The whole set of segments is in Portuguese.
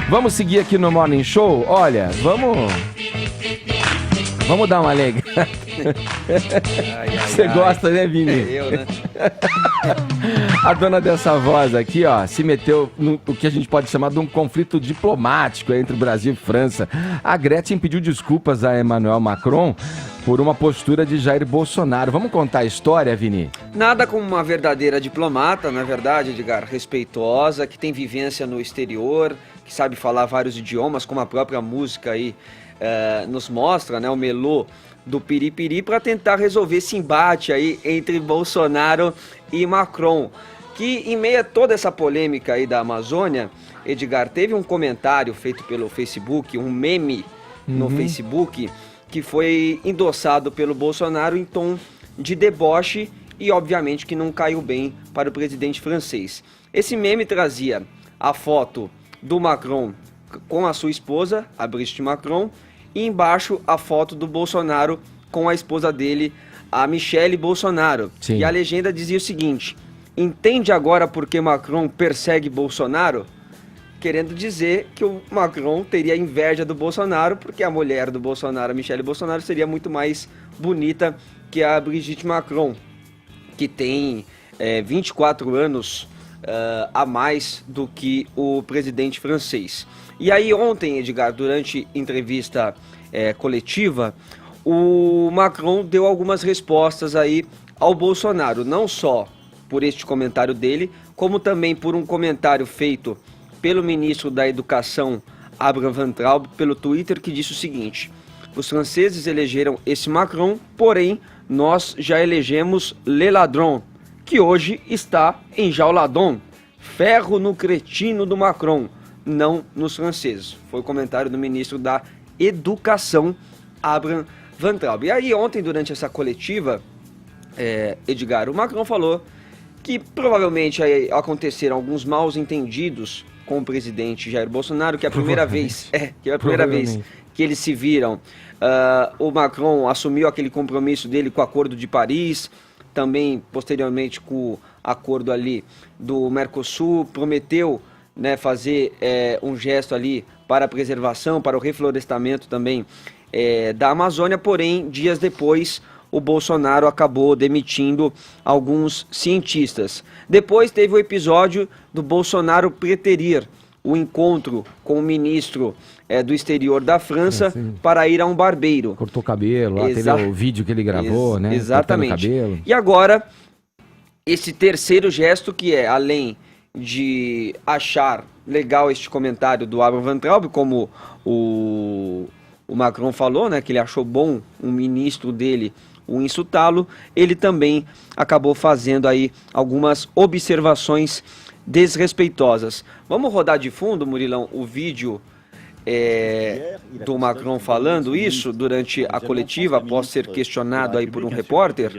Vamos seguir aqui no Morning Show? Olha, vamos dar uma alegria. Você gosta, né, Vini? Eu, né? A dona dessa voz aqui, ó, se meteu no que a gente pode chamar de um conflito diplomático entre Brasil e França. A Gretchen pediu desculpas a Emmanuel Macron por uma postura de Jair Bolsonaro. Vamos contar a história, Vini? Nada como uma verdadeira diplomata, na verdade, Edgar, respeitosa, que tem vivência no exterior, que sabe falar vários idiomas, como a própria música aí nos mostra, né, o melô do Piripiri, para tentar resolver esse embate aí entre Bolsonaro e Macron, que em meio a toda essa polêmica aí da Amazônia, Edgar, teve um comentário feito pelo Facebook, um meme no Facebook, que foi endossado pelo Bolsonaro em tom de deboche e obviamente que não caiu bem para o presidente francês. Esse meme trazia a foto do Macron com a sua esposa, a Brigitte Macron, e embaixo a foto do Bolsonaro com a esposa dele, a Michelle Bolsonaro. Sim. E a legenda dizia o seguinte: entende agora por que Macron persegue Bolsonaro? Querendo dizer que o Macron teria inveja do Bolsonaro, porque a mulher do Bolsonaro, a Michelle Bolsonaro, seria muito mais bonita que a Brigitte Macron, que tem 24 anos a mais do que o presidente francês. E aí ontem, Edgar, durante entrevista coletiva, o Macron deu algumas respostas aí ao Bolsonaro, não só por este comentário dele, como também por um comentário feito pelo ministro da Educação, Abraham Van Traub, pelo Twitter, que disse o seguinte: os franceses elegeram esse Macron, porém nós já elegemos Le Ladron, que hoje está em Jauladon. Ferro no cretino do Macron, não nos franceses. Foi o comentário do ministro da Educação, Abraham Van Traub. E aí ontem, durante essa coletiva, Edgar, o Macron falou que provavelmente aconteceram alguns maus entendidos com o presidente Jair Bolsonaro, que é a primeira vez que eles se viram. O Macron assumiu aquele compromisso dele com o Acordo de Paris, também posteriormente com o acordo ali do Mercosul, prometeu, né, fazer um gesto ali para a preservação, para o reflorestamento também da Amazônia, porém, dias depois, o Bolsonaro acabou demitindo alguns cientistas. Depois teve o episódio do Bolsonaro preterir o encontro com o ministro do exterior da França para ir a um barbeiro. Cortou o cabelo, lá teve o vídeo que ele gravou, né? Exatamente. Cabelo. E agora, esse terceiro gesto, que é, além de achar legal este comentário do Abraham Van Traub, como o Macron falou, né, que ele achou bom um ministro dele o insultá-lo, ele também acabou fazendo aí algumas observações desrespeitosas. Vamos rodar de fundo, Murilão, o vídeo do Macron falando isso durante a coletiva, após ser questionado aí por um repórter.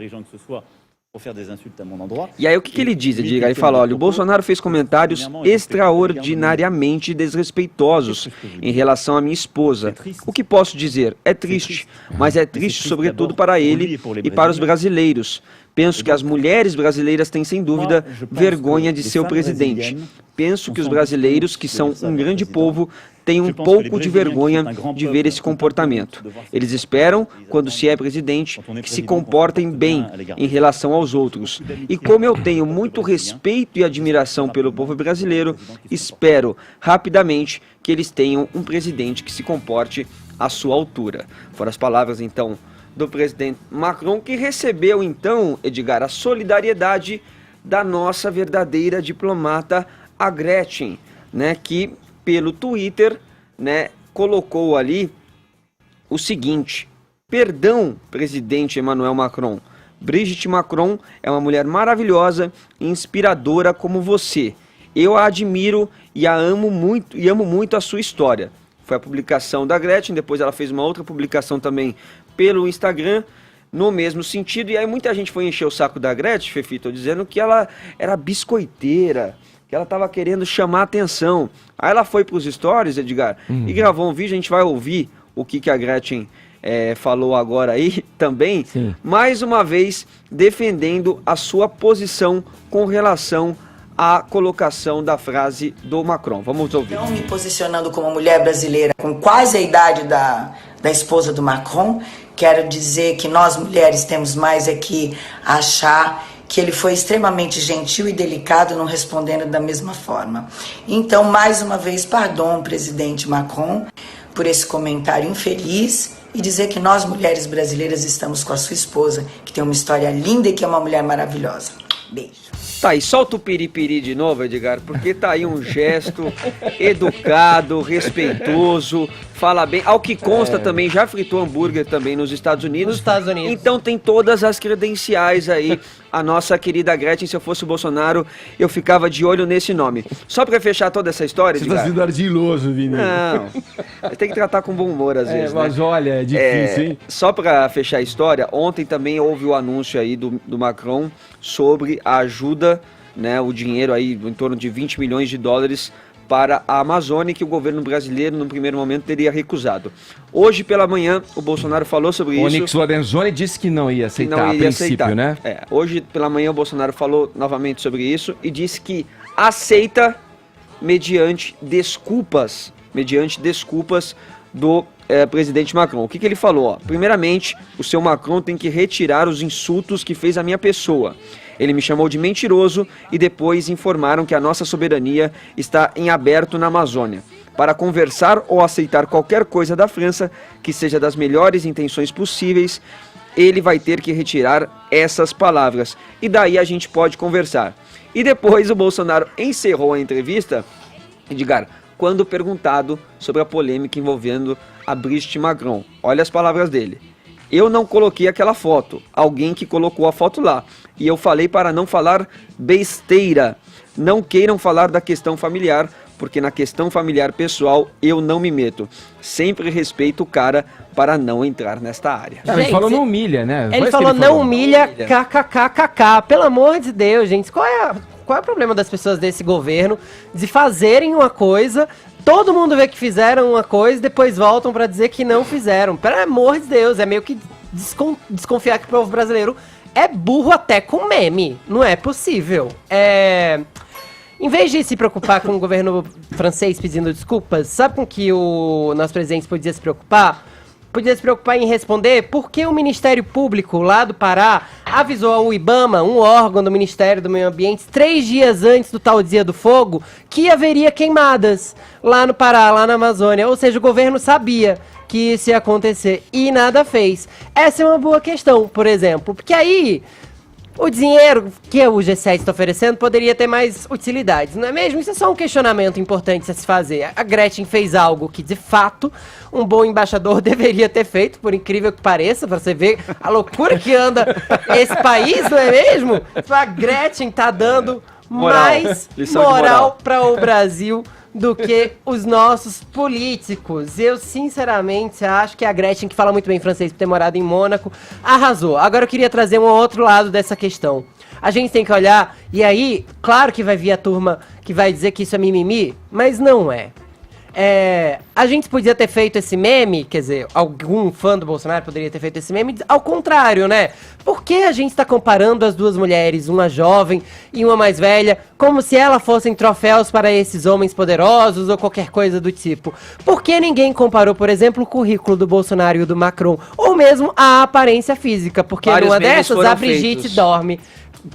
E aí o que ele diz? Ele fala: olha, o Bolsonaro fez comentários extraordinariamente desrespeitosos em relação à minha esposa. O que posso dizer? É triste, mas é triste sobretudo para ele e para os brasileiros. Penso que as mulheres brasileiras têm, sem dúvida, vergonha de seu presidente. Penso que os brasileiros, que são um grande povo, têm um pouco de vergonha de ver esse comportamento. Eles esperam, quando se é presidente, que se comportem bem em relação aos outros. E como eu tenho muito respeito e admiração pelo povo brasileiro, espero rapidamente que eles tenham um presidente que se comporte à sua altura. Foram as palavras, então, do presidente Macron, que recebeu, então, Edgar, a solidariedade da nossa verdadeira diplomata, a Gretchen, né, que pelo Twitter, né, colocou ali o seguinte: perdão, presidente Emmanuel Macron, Brigitte Macron é uma mulher maravilhosa e inspiradora como você. Eu a admiro e amo muito a sua história. Foi a publicação da Gretchen, depois ela fez uma outra publicação também pelo Instagram, no mesmo sentido, e aí muita gente foi encher o saco da Gretchen, Fefito, dizendo que ela era biscoiteira, que ela estava querendo chamar atenção. Aí ela foi para os stories, Edgar, e gravou um vídeo. A gente vai ouvir o que a Gretchen falou agora aí também, mais uma vez defendendo a sua posição com relação a colocação da frase do Macron. Vamos ouvir. Então, me posicionando como mulher brasileira com quase a idade da esposa do Macron, quero dizer que nós mulheres temos mais aqui a achar que ele foi extremamente gentil e delicado, não respondendo da mesma forma. Então, mais uma vez, perdão, presidente Macron, por esse comentário infeliz, e dizer que nós mulheres brasileiras estamos com a sua esposa, que tem uma história linda e que é uma mulher maravilhosa. Beijo. Tá, e solta o piripiri de novo, Edgar, porque tá aí um gesto educado, respeitoso, fala bem. Ao que consta também, já fritou hambúrguer também nos Estados Unidos. Nos Estados Unidos. Então tem todas as credenciais aí. A nossa querida Gretchen, se eu fosse o Bolsonaro, eu ficava de olho nesse nome. Só pra fechar toda essa história, Você tá sendo ardiloso, Vini. Não, tem que tratar com bom humor às vezes, mas né? olha, é difícil, hein? Só pra fechar a história, ontem também houve o anúncio aí do Macron sobre a ajuda, né, o dinheiro aí em torno de 20 milhões de dólares para a Amazônia, que o governo brasileiro, no primeiro momento, teria recusado. Hoje pela manhã, o Bolsonaro falou sobre O isso. Onyx Lorenzoni disse que não ia aceitar, que não iria a princípio, aceitar, né? Hoje pela manhã, o Bolsonaro falou novamente sobre isso e disse que aceita mediante desculpas do presidente Macron. O que ele falou? Ó? Primeiramente, o seu Macron tem que retirar os insultos que fez à minha pessoa. Ele me chamou de mentiroso e depois informaram que a nossa soberania está em aberto na Amazônia. Para conversar ou aceitar qualquer coisa da França, que seja das melhores intenções possíveis, ele vai ter que retirar essas palavras. E daí a gente pode conversar. E depois o Bolsonaro encerrou a entrevista, Edgar, quando perguntado sobre a polêmica envolvendo a Brigitte Macron. Olha as palavras dele. Eu não coloquei aquela foto, alguém que colocou a foto lá. E eu falei para não falar besteira. Não queiram falar da questão familiar, porque na questão familiar pessoal eu não me meto. Sempre respeito o cara para não entrar nesta área. Ele falou não humilha, né? Ele falou não humilha, kkkk. Pelo amor de Deus, gente. Qual é o problema das pessoas desse governo de fazerem uma coisa, todo mundo vê que fizeram uma coisa, depois voltam pra dizer que não fizeram? Pelo amor de Deus, é meio que desconfiar que o povo brasileiro é burro até com meme. Não é possível. Em vez de se preocupar com o governo francês pedindo desculpas, sabe com que o nosso presidente podia se preocupar? Podia se preocupar em responder por que o Ministério Público lá do Pará avisou ao IBAMA, um órgão do Ministério do Meio Ambiente, 3 dias antes do tal Dia do Fogo, que haveria queimadas lá no Pará, lá na Amazônia. Ou seja, o governo sabia que isso ia acontecer e nada fez. Essa é uma boa questão, por exemplo, porque aí o dinheiro que o G7 está oferecendo poderia ter mais utilidades, não é mesmo? Isso é só um questionamento importante a se fazer. A Gretchen fez algo que, de fato, um bom embaixador deveria ter feito, por incrível que pareça, para você ver a loucura que anda esse país, não é mesmo? A Gretchen tá dando mais moral para o Brasil do que os nossos políticos. Eu, sinceramente, acho que a Gretchen, que fala muito bem francês por ter morado em Mônaco, arrasou. Agora eu queria trazer um outro lado dessa questão. A gente tem que olhar, e aí, claro que vai vir a turma que vai dizer que isso é mimimi, mas não é. A gente podia ter feito esse meme, quer dizer, algum fã do Bolsonaro poderia ter feito esse meme, ao contrário, né? Por que a gente tá comparando as duas mulheres, uma jovem e uma mais velha, como se elas fossem troféus para esses homens poderosos ou qualquer coisa do tipo? Por que ninguém comparou, por exemplo, o currículo do Bolsonaro e o do Macron? Ou mesmo a aparência física? Porque numa dessas, a Brigitte dorme.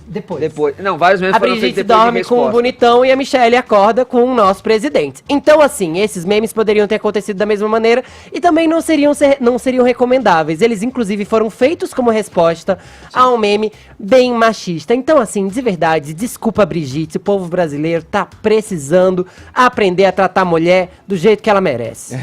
Depois. Não, vários memes a Brigitte dorme com o bonitão e a Michelle acorda com o nosso presidente. Então, assim, esses memes poderiam ter acontecido da mesma maneira e também não seriam recomendáveis. Eles, inclusive, foram feitos como resposta a um meme bem machista. Então, assim, de verdade, desculpa, Brigitte, o povo brasileiro tá precisando aprender a tratar a mulher do jeito que ela merece.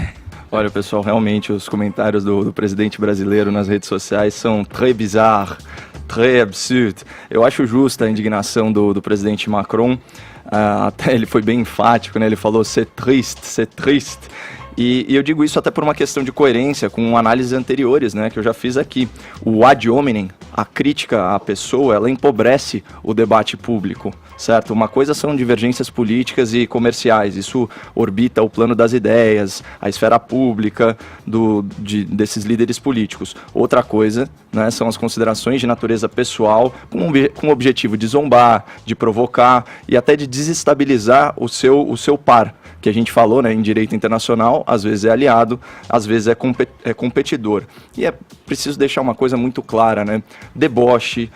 Olha, pessoal, realmente os comentários do presidente brasileiro nas redes sociais são très bizarres, très absurdos. Eu acho justa a indignação do presidente Macron, até ele foi bem enfático, né? Ele falou c'est triste. E eu digo isso até por uma questão de coerência com análises anteriores, né, que eu já fiz aqui. O ad hominem, a crítica à pessoa, ela empobrece o debate público. certo? Uma coisa são divergências políticas e comerciais, isso orbita o plano das ideias, a esfera pública desses líderes políticos. Outra coisa, né, são as considerações de natureza pessoal com o objetivo de zombar, de provocar e até de desestabilizar o seu par, que a gente falou, né, em direito internacional, às vezes é aliado, às vezes é competidor. E é preciso deixar uma coisa muito clara, né? Deboche,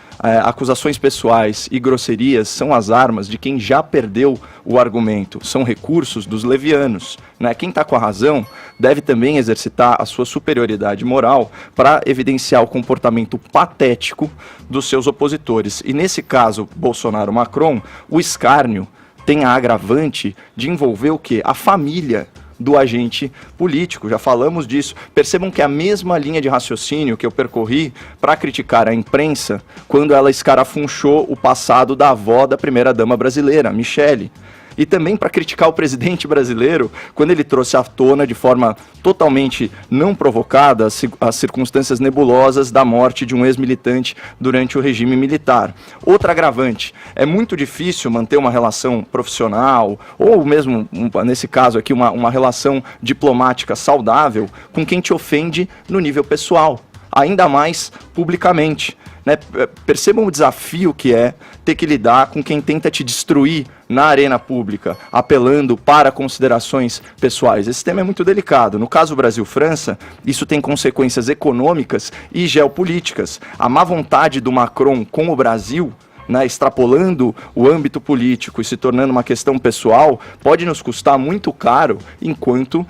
acusações pessoais e grosserias são as armas de quem já perdeu o argumento, são recursos dos levianos, né? Quem está com a razão deve também exercitar a sua superioridade moral para evidenciar o comportamento patético dos seus opositores. E nesse caso, Bolsonaro-Macron, o escárnio tem a agravante de envolver o quê? A família do agente político, já falamos disso. Percebam que é a mesma linha de raciocínio que eu percorri para criticar a imprensa quando ela escarafunchou o passado da avó da primeira-dama brasileira, Michele. E também para criticar o presidente brasileiro quando ele trouxe à tona de forma totalmente não provocada as circunstâncias nebulosas da morte de um ex-militante durante o regime militar. Outra agravante, é muito difícil manter uma relação profissional ou mesmo, nesse caso aqui, uma relação diplomática saudável com quem te ofende no nível pessoal, ainda mais publicamente. Né? Percebam o desafio que é ter que lidar com quem tenta te destruir na arena pública, apelando para considerações pessoais. Esse tema é muito delicado. No caso Brasil-França, isso tem consequências econômicas e geopolíticas. A má vontade do Macron com o Brasil, né, extrapolando o âmbito político e se tornando uma questão pessoal, pode nos custar muito caro enquanto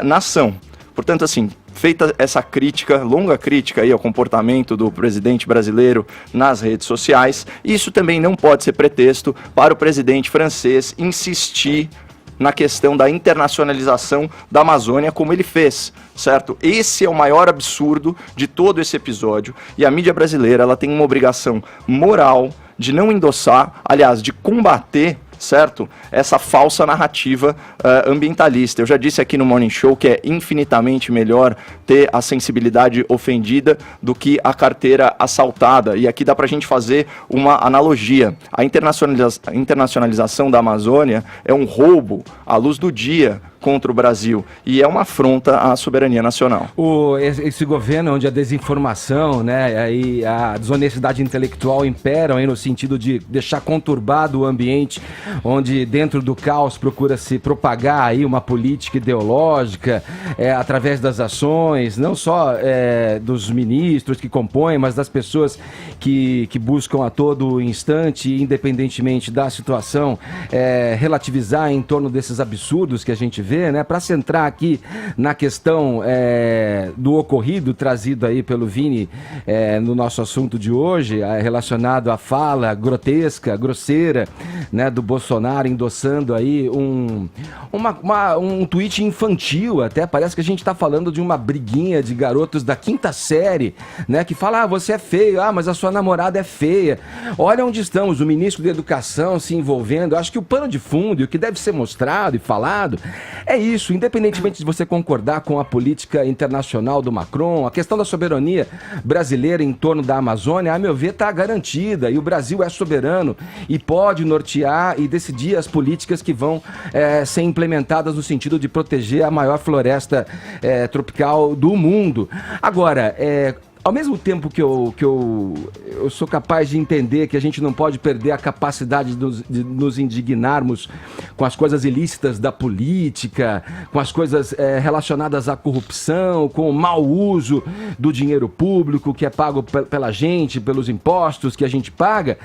nação. Portanto, assim, feita essa crítica, longa crítica aí ao comportamento do presidente brasileiro nas redes sociais, isso também não pode ser pretexto para o presidente francês insistir na questão da internacionalização da Amazônia como ele fez, certo? Esse é o maior absurdo de todo esse episódio e a mídia brasileira ela tem uma obrigação moral de não endossar, aliás, de combater, certo? Essa falsa narrativa ambientalista. Eu já disse aqui no Morning Show que é infinitamente melhor ter a sensibilidade ofendida do que a carteira assaltada. E aqui dá pra gente fazer uma analogia. A internacionalização da Amazônia é um roubo à luz do dia contra o Brasil e é uma afronta à soberania nacional. Esse governo onde a desinformação, né, e a desonestidade intelectual imperam aí no sentido de deixar conturbado o ambiente, onde dentro do caos procura-se propagar aí uma política ideológica através das ações, não só dos ministros que compõem, mas das pessoas que buscam a todo instante, independentemente da situação, relativizar em torno desses absurdos que a gente vê, né? Para centrar aqui na questão do ocorrido trazido aí pelo Vini no nosso assunto de hoje, relacionado à fala grotesca, grosseira, né, do Bolsonaro endossando aí um tweet infantil, até parece que a gente está falando de uma briguinha de garotos da quinta série, né, que fala, você é feio, mas a sua namorada é feia. Olha onde estamos, o ministro da Educação se envolvendo. Eu acho que o pano de fundo e o que deve ser mostrado e falado é isso, independentemente de você concordar com a política internacional do Macron, a questão da soberania brasileira em torno da Amazônia, a meu ver, está garantida e o Brasil é soberano e pode nortear e decidir as políticas que vão ser implementadas no sentido de proteger a maior floresta tropical do mundo. Agora, ao mesmo tempo que eu sou capaz de entender que a gente não pode perder a capacidade de nos indignarmos com as coisas ilícitas da política, com as coisas relacionadas à corrupção, com o mau uso do dinheiro público que é pago pela gente, pelos impostos que a gente paga,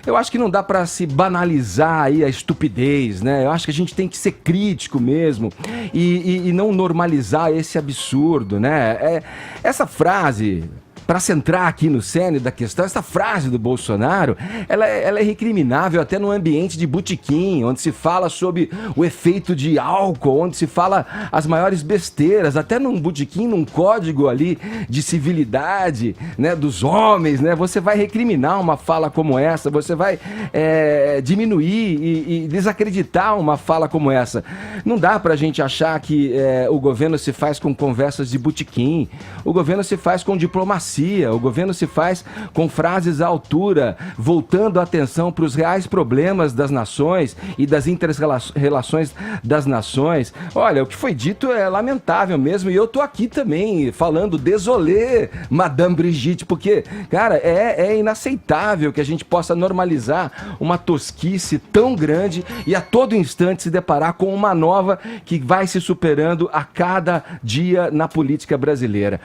eu acho que não dá para se banalizar aí a estupidez, né? Eu acho que a gente tem que ser crítico mesmo e não normalizar esse absurdo, né? Essa frase, para centrar aqui no cerne da questão, essa frase do Bolsonaro, ela é recriminável até no ambiente de botequim, onde se fala sobre o efeito de álcool, onde se fala as maiores besteiras, até num botequim, num código ali de civilidade, né, dos homens, né, você vai recriminar uma fala como essa, você vai diminuir e desacreditar uma fala como essa. Não dá pra gente achar que o governo se faz com conversas de botequim, o governo se faz com diplomacia, diplomacia. O governo se faz com frases à altura, voltando a atenção para os reais problemas das nações e das inter-relações das nações. Olha, o que foi dito é lamentável mesmo, e eu tô aqui também falando désolé, Madame Brigitte, porque, cara, é inaceitável que a gente possa normalizar uma tosquice tão grande e a todo instante se deparar com uma nova que vai se superando a cada dia na política brasileira.